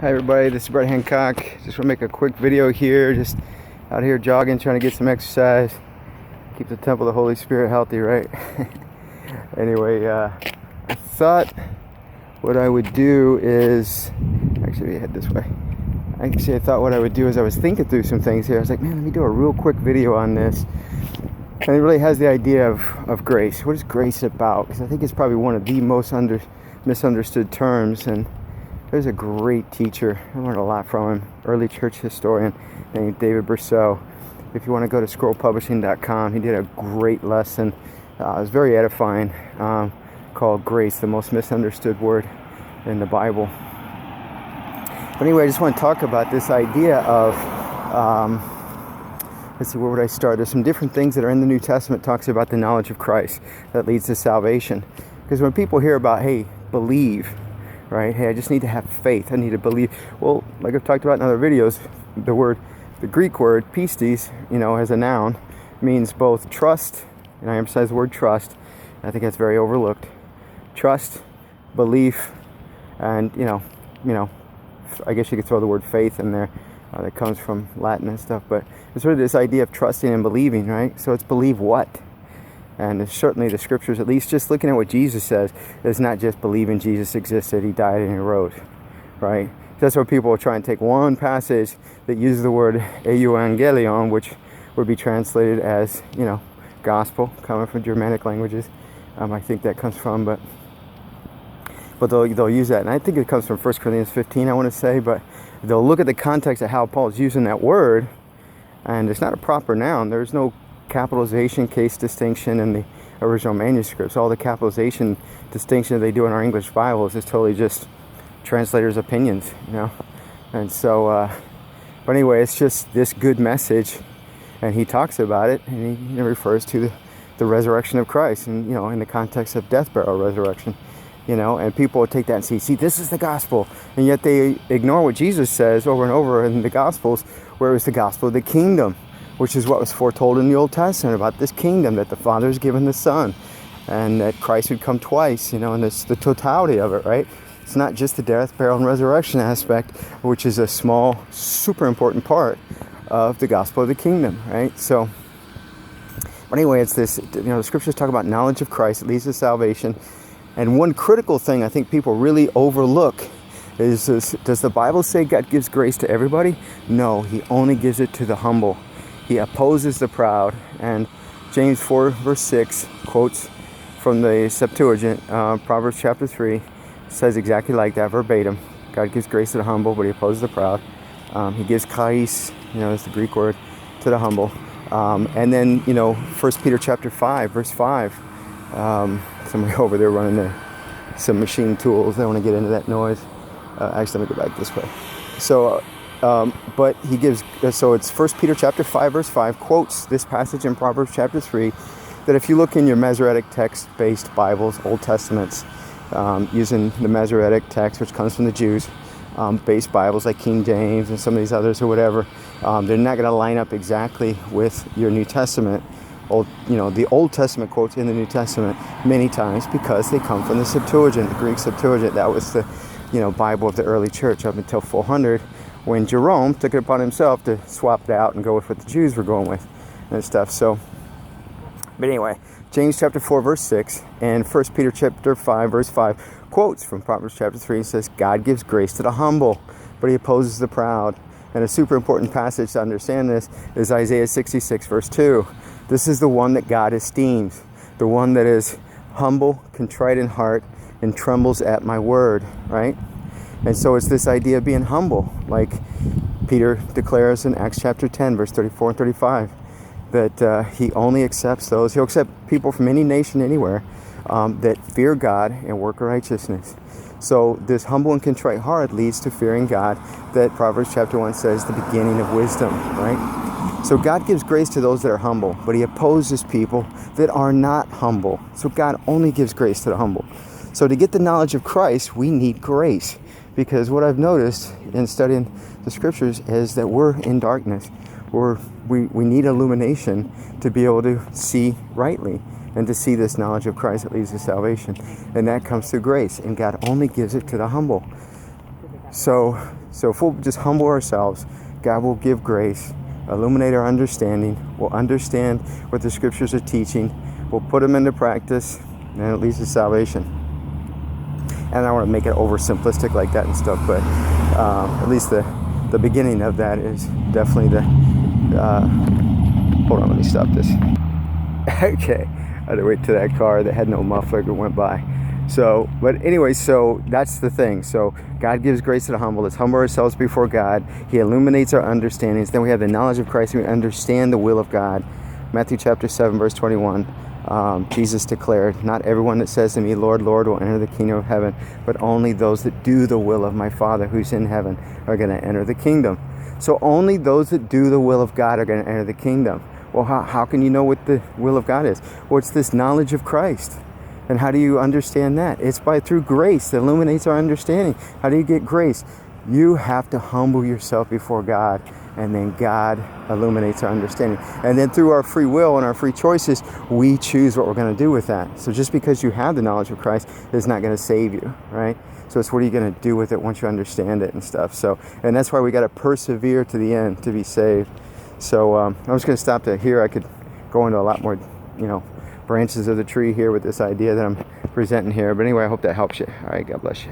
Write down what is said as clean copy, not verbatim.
Hi everybody, this is Brett Hancock. Just want to make a quick video here, just out here jogging, trying to get some exercise, keep the temple of the Holy Spirit healthy, right? Anyway, I thought what I would do is, actually head this way. I thought what I would do is I was thinking through some things here. I was like, man, let me do a real quick video on this. And it really has the idea of grace. What is grace about? Because I think it's probably one of the most misunderstood terms. And there's a great teacher, I learned a lot from him, early church historian named David Berceau. If you want to go to scrollpublishing.com, he did a great lesson. It was very edifying, called Grace, the most misunderstood word in the Bible. But anyway, I just want to talk about this idea of, let's see, where would I start? There's some different things that are in the New Testament talks about the knowledge of Christ that leads to salvation. Because when people hear about, hey, believe, right? Hey, I just need to have faith. I need to believe. Well, like I've talked about in other videos, the Greek word pistis, as a noun, means both trust, and I emphasize the word trust. I think that's very overlooked. Trust, belief, and I guess you could throw the word faith in there. That comes from Latin and stuff, but it's sort of this idea of trusting and believing, right? So it's believe what? And certainly the scriptures, at least just looking at what Jesus says, is not just believing Jesus existed, he died and he rose, right? That's where people will try and take one passage that uses the word euangelion, which would be translated as, gospel, coming from Germanic languages. I think that comes from, but they'll use that. And I think it comes from 1 Corinthians 15, I want to say, but they'll look at the context of how Paul's using that word, and it's not a proper noun. There's no capitalization case distinction in the original manuscripts. All the capitalization distinction they do in our English Bibles is totally just translators' opinions, And so, but anyway, it's just this good message, and he talks about it, and he refers to the resurrection of Christ, and in the context of death, burial, resurrection, and people will take that and see, this is the gospel, and yet they ignore what Jesus says over and over in the Gospels, where it was the gospel of the kingdom, which is what was foretold in the Old Testament about this kingdom that the Father has given the Son, and that Christ would come twice, and it's the totality of it, right? It's not just the death, burial, and resurrection aspect, which is a small, super important part of the gospel of the kingdom, right? So, but anyway, it's this, the scriptures talk about knowledge of Christ, it leads to salvation. And one critical thing I think people really overlook is this: does the Bible say God gives grace to everybody? No, he only gives it to the humble. He opposes the proud. And James 4 verse 6 quotes from the Septuagint, Proverbs chapter 3, says exactly like that, verbatim. God gives grace to the humble, but he opposes the proud. He gives charis, is the Greek word, to the humble. And then, 1 Peter chapter 5 verse 5. Somebody over there running some machine tools. I don't want to get into that noise. Actually, let me go back this way. So, but he gives, so it's 1 Peter chapter 5 verse 5 quotes this passage in Proverbs chapter 3, that if you look in your Masoretic text-based Bibles, Old Testaments, using the Masoretic text, which comes from the Jews, based Bibles like King James and some of these others or whatever, they're not going to line up exactly with your New Testament. The Old Testament quotes in the New Testament many times because they come from the Septuagint, the Greek Septuagint. That was the, Bible of the early church up until 400, when Jerome took it upon himself to swap it out and go with what the Jews were going with and stuff. So, but anyway, James chapter 4 verse 6 and 1 Peter chapter 5 verse 5 quotes from Proverbs chapter 3 and says, God gives grace to the humble, but he opposes the proud. And a super important passage to understand this is Isaiah 66 verse 2. This is the one that God esteems, the one that is humble, contrite in heart, and trembles at my word, right? And so it's this idea of being humble, like Peter declares in Acts chapter 10, verse 34 and 35, that he only accepts those, he'll accept people from any nation, anywhere, that fear God and work righteousness. So this humble and contrite heart leads to fearing God, that Proverbs chapter 1 says the beginning of wisdom, right? So God gives grace to those that are humble, but he opposes people that are not humble. So God only gives grace to the humble. So to get the knowledge of Christ, we need grace. Because what I've noticed in studying the scriptures is that we're in darkness. We need illumination to be able to see rightly and to see this knowledge of Christ that leads to salvation. And that comes through grace. And God only gives it to the humble. So So if we'll just humble ourselves, God will give grace, illuminate our understanding. We'll understand what the scriptures are teaching. We'll put them into practice, and it leads to salvation. And I don't want to make it oversimplistic like that and stuff, but at least the beginning of that is definitely the... hold on, let me stop this. Okay, I had to wait till that car that had no muffler went by. So, but anyway, so that's the thing. So God gives grace to the humble. Let's humble ourselves before God. He illuminates our understandings. Then we have the knowledge of Christ. We understand the will of God. Matthew chapter 7, verse 21. Jesus declared, not everyone that says to me, Lord, Lord, will enter the kingdom of heaven, but only those that do the will of my Father who's in heaven are going to enter the kingdom. So only those that do the will of God are going to enter the kingdom. Well, how can you know what the will of God is? Well, it's this knowledge of Christ. And how do you understand that? It's through grace that illuminates our understanding. How do you get grace? You have to humble yourself before God, and then God illuminates our understanding. And then through our free will and our free choices, we choose what we're going to do with that. So just because you have the knowledge of Christ is not going to save you, right? So it's what are you going to do with it once you understand it and stuff. So, and that's why we got to persevere to the end to be saved. So I was going to stop to here. I could go into a lot more, branches of the tree here with this idea that I'm presenting here. But anyway, I hope that helps you. All right, God bless you.